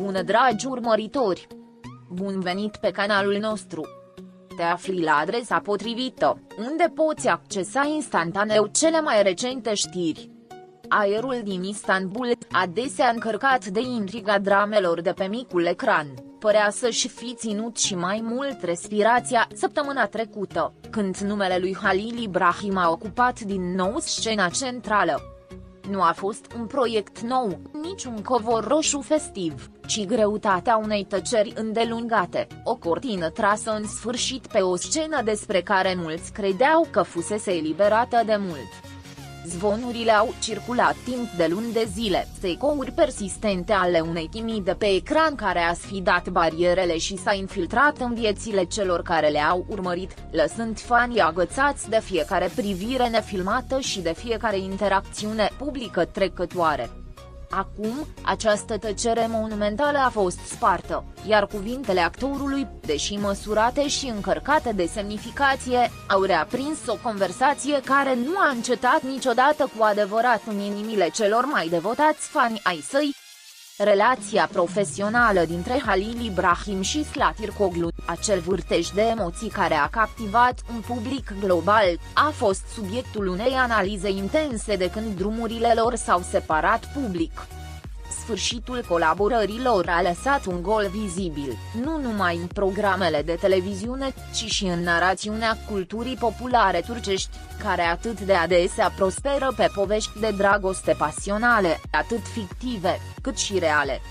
Bună dragi urmăritori! Bun venit pe canalul nostru! Te afli la adresa potrivită, unde poți accesa instantaneu cele mai recente știri. Aerul din Istanbul, adesea încărcat de intriga dramelor de pe micul ecran, părea să-și fi ținut și mai mult respirația săptămâna trecută, când numele lui Halil Ibrahim a ocupat din nou scena centrală. Nu a fost un proiect nou, nici un covor roșu festiv, ci greutatea unei tăceri îndelungate, o cortină trasă în sfârșit pe o scenă despre care mulți credeau că fusese eliberată de mult. Zvonurile au circulat timp de luni de zile, ecouri persistente ale unei timide pe ecran care a sfidat barierele și s-a infiltrat în viețile celor care le-au urmărit, lăsând fanii agățați de fiecare privire nefilmată și de fiecare interacțiune publică trecătoare. Acum, această tăcere monumentală a fost spartă, iar cuvintele actorului, deși măsurate și încărcate de semnificație, au reaprins o conversație care nu a încetat niciodată cu adevărat în inimile celor mai devotați fani ai săi. Relația profesională dintre Halil Ibrahim și Zlatirkoglu, acel vârtej de emoții care a captivat un public global, a fost subiectul unei analize intense de când drumurile lor s-au separat public. Sfârșitul colaborărilor a lăsat un gol vizibil, nu numai în programele de televiziune, ci și în narațiunea culturii populare turcești, care atât de adesea prosperă pe povești de dragoste pasionale, atât fictive, cât și reale.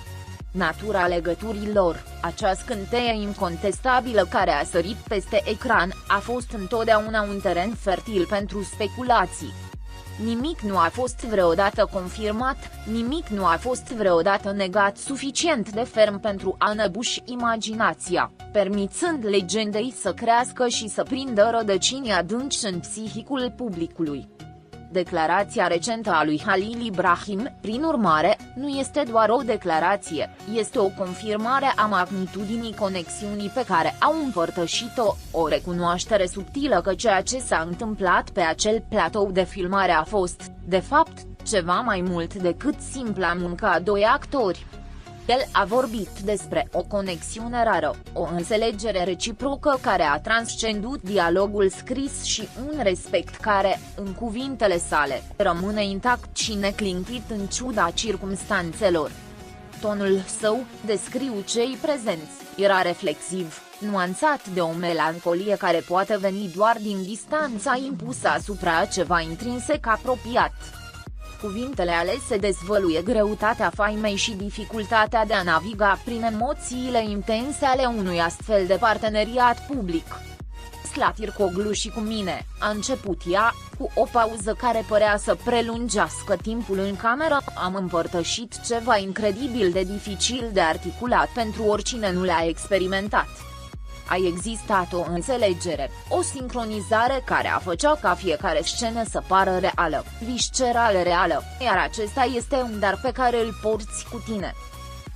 Natura legăturilor, acea scânteie incontestabilă care a sărit peste ecran, a fost întotdeauna un teren fertil pentru speculații. Nimic nu a fost vreodată confirmat, nimic nu a fost vreodată negat suficient de ferm pentru a înăbuși imaginația, permițând legendei să crească și să prindă rădăcini adânci în psihicul publicului. Declarația recentă a lui Halil Ibrahim, prin urmare, nu este doar o declarație, este o confirmare a magnitudinii conexiunii pe care au împărtășit-o, o recunoaștere subtilă că ceea ce s-a întâmplat pe acel platou de filmare a fost, de fapt, ceva mai mult decât simpla muncă a doi actori. El a vorbit despre o conexiune rară, o înțelegere reciprocă care a transcendut dialogul scris și un respect care, în cuvintele sale, rămâne intact și neclintit în ciuda circumstanțelor. Tonul său, descriu cei prezenți, era reflexiv, nuanțat de o melancolie care poate veni doar din distanța impusă asupra ceva intrinsec apropiat. Cuvintele alese dezvăluie greutatea faimei și dificultatea de a naviga prin emoțiile intense ale unui astfel de parteneriat public. Zlatirkoglu și cu mine, a început ea, cu o pauză care părea să prelungească timpul în cameră, am împărtășit ceva incredibil de dificil de articulat pentru oricine nu le-a experimentat. A existat o înțelegere, o sincronizare care a făcea ca fiecare scenă să pară reală, visceral reală, iar acesta este un dar pe care îl porți cu tine.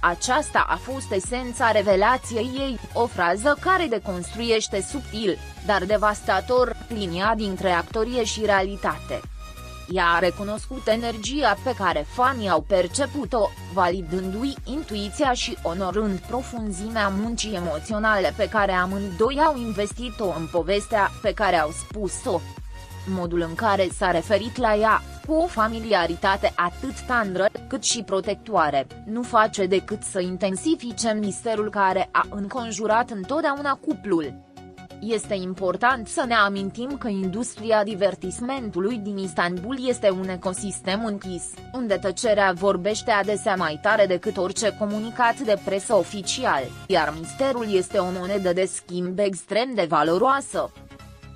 Aceasta a fost esența revelației ei, o frază care deconstruiește subtil, dar devastator, linia dintre actorie și realitate. Ea a recunoscut energia pe care fanii au perceput-o, validându-i intuiția și onorând profunzimea muncii emoționale pe care amândoi au investit-o în povestea pe care au spus-o. Modul în care s-a referit la ea, cu o familiaritate atât tandră, cât și protectoare, nu face decât să intensifice misterul care a înconjurat întotdeauna cuplul. Este important să ne amintim că industria divertismentului din Istanbul este un ecosistem închis, unde tăcerea vorbește adesea mai tare decât orice comunicat de presă oficial, iar misterul este o monedă de schimb extrem de valoroasă.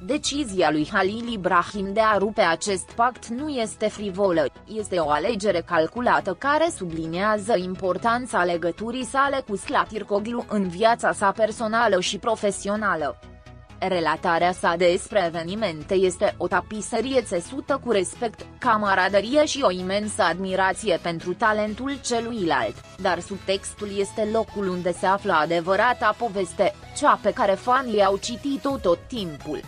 Decizia lui Halil Ibrahim de a rupe acest pact nu este frivolă, este o alegere calculată care subliniază importanța legăturii sale cu Zlatirkoglu în viața sa personală și profesională. Relatarea sa despre evenimente este o tapiserie țesută cu respect, camaraderie și o imensă admirație pentru talentul celuilalt, dar subtextul este locul unde se află adevărata poveste, cea pe care fanii au citit-o tot timpul.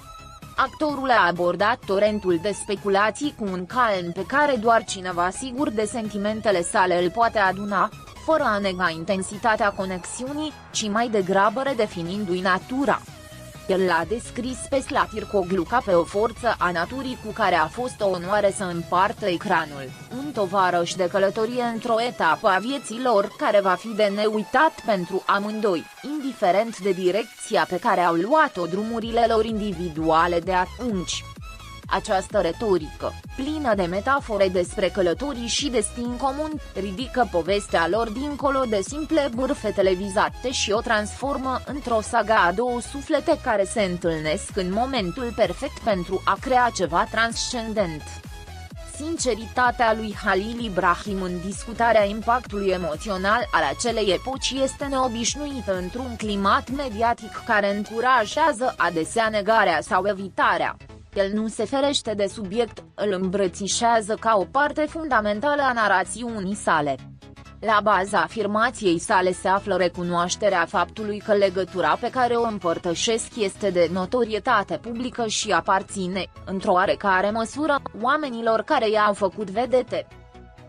Actorul a abordat torentul de speculații cu un calm pe care doar cineva sigur de sentimentele sale îl poate aduna, fără a nega intensitatea conexiunii, ci mai degrabă redefinindu-i natura. El l-a descris pe Slatircoglu ca pe o forță a naturii cu care a fost o onoare să împartă ecranul, un tovarăș de călătorie într-o etapă a vieții lor care va fi de neuitat pentru amândoi, indiferent de direcția pe care au luat-o drumurile lor individuale de atunci. Această retorică, plină de metafore despre călătorii și destin comun, ridică povestea lor dincolo de simple bârfe televizate și o transformă într-o saga a două suflete care se întâlnesc în momentul perfect pentru a crea ceva transcendent. Sinceritatea lui Halil Ibrahim în discutarea impactului emoțional al acelei epoci este neobișnuită într-un climat mediatic care încurajează adesea negarea sau evitarea. El nu se ferește de subiect, îl îmbrățișează ca o parte fundamentală a narațiunii sale. La baza afirmației sale se află recunoașterea faptului că legătura pe care o împărtășesc este de notorietate publică și aparține, într-o oarecare măsură, oamenilor care i-au făcut vedete.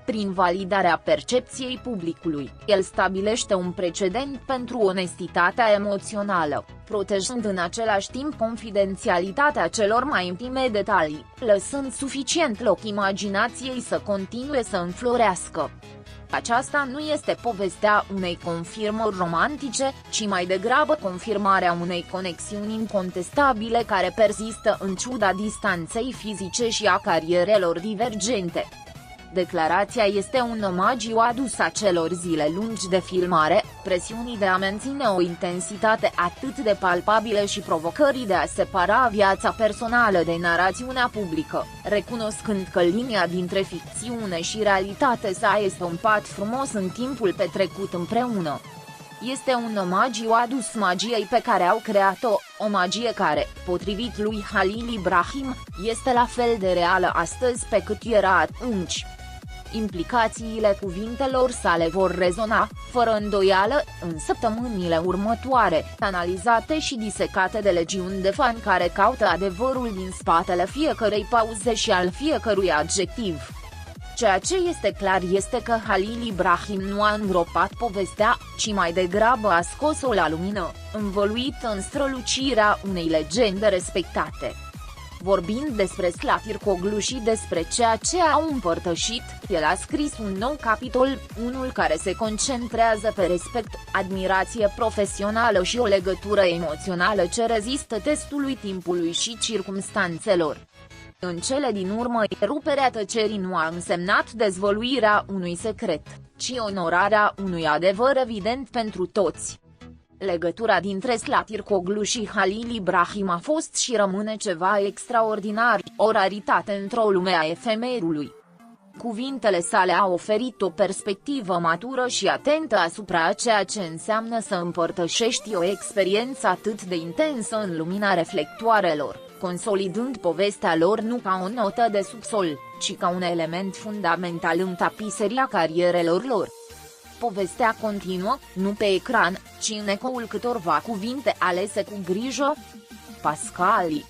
Prin validarea percepției publicului, el stabilește un precedent pentru onestitatea emoțională, protejând în același timp confidențialitatea celor mai intime detalii, lăsând suficient loc imaginației să continue să înflorească. Aceasta nu este povestea unei confirmări romantice, ci mai degrabă confirmarea unei conexiuni incontestabile care persistă în ciuda distanței fizice și a carierelor divergente. Declarația este un omagiu adus acelor zile lungi de filmare, presiunii de a menține o intensitate atât de palpabilă și provocării de a separa viața personală de narațiunea publică, recunoscând că linia dintre ficțiune și realitate s-a estompat frumos în timpul petrecut împreună. Este un omagiu adus magiei pe care au creat-o, o magie care, potrivit lui Halil Ibrahim, este la fel de reală astăzi pe cât era atunci. Implicațiile cuvintelor sale vor rezona, fără îndoială, în săptămânile următoare, analizate și disecate de legiuni de fani care caută adevărul din spatele fiecărei pauze și al fiecărui adjectiv. Ceea ce este clar este că Halil Ibrahim nu a îngropat povestea, ci mai degrabă a scos-o la lumină, învăluit în strălucirea unei legende respectate. Vorbind despre Slatircoglu și despre ceea ce au împărtășit, el a scris un nou capitol, unul care se concentrează pe respect, admirație profesională și o legătură emoțională ce rezistă testului timpului și circumstanțelor. În cele din urmă, ruperea tăcerii nu a însemnat dezvăluirea unui secret, ci onorarea unui adevăr evident pentru toți. Legătura dintre Slatircoglu și Halil Ibrahim a fost și rămâne ceva extraordinar, o raritate într-o lume a efemerului. Cuvintele sale au oferit o perspectivă matură și atentă asupra a ceea ce înseamnă să împărtășești o experiență atât de intensă în lumina reflectoarelor, consolidând povestea lor nu ca o notă de subsol, ci ca un element fundamental în tapiseria carierelor lor. Povestea continuă, nu pe ecran, ci în ecoul câtorva cuvinte alese cu grijă. Pascali